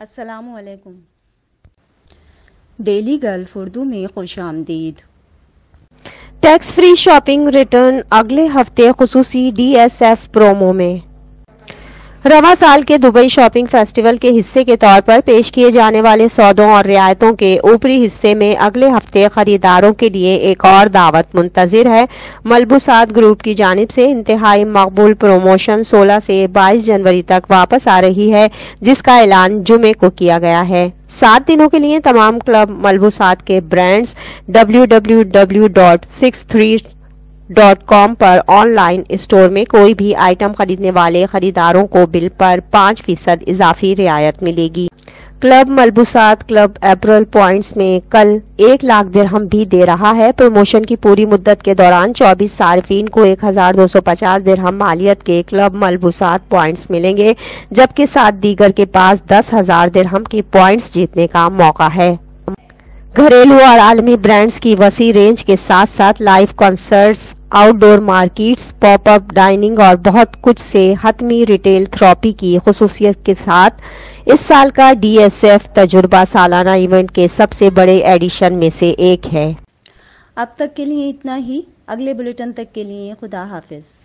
السلام علیکم۔ Daily golf Urdu میں خوش آمدید۔ ٹیکس فری شاپنگ ریٹرن اگلے ہفتے خصوصی ڈی ایس ایف پرومو میں۔ رواں سال کے دبئی شاپنگ فیسٹیول کے حصے کے طور پر پیش کیے جانے والے سودوں اور رعایتوں کے اوپری حصے میں اگلے ہفتے خریداروں کے لیے ایک اور دعوت منتظر ہے۔ ملبوسات گروپ کی جانب سے انتہائی مقبول پروموشن 16 سے 22 جنوری تک واپس آ رہی ہے، جس کا اعلان جمعے کو کیا گیا ہے۔ 7 دنوں کے لیے تمام کلب ملبوسات کے brands www.63.com per on line store میں کوئی بھی آئٹم خریدنے والے خریداروں کو بل پر 5% اضافی رعایت ملے گی۔ کلب ملبوسات کلب اپریل پوائنٹس میں کل 1 لاکھ درہم بھی دے رہا ہے۔ پروموشن کی پوری مدت کے دوران 24 صارفین کو 1250 درہم مالیت کے کلب ملبوسات پوائنٹس ملیں گے، جبکہ 7 دیگر کے پاس 10,000 درہم کی پوائنٹس جیتنے کا موقع ہے۔ گھریلو اور عالمی برانڈز کی وسیع رینج کے ساتھ ساتھ لائیو کنسرٹس، آؤٹ ڈور مارکیٹس، پاپ اپ ڈائننگ اور بہت کچھ سے حتمی ریٹیل تھراپی کی خصوصیت کے ساتھ اس سال کا ڈی ایس ایف تجربہ سالانہ ایونٹ کے سب سے بڑے ایڈیشن میں سے ایک ہے۔ اب تک کے لیے اتنا ہی۔ اگلے بلیٹن تک کے لیے خدا حافظ۔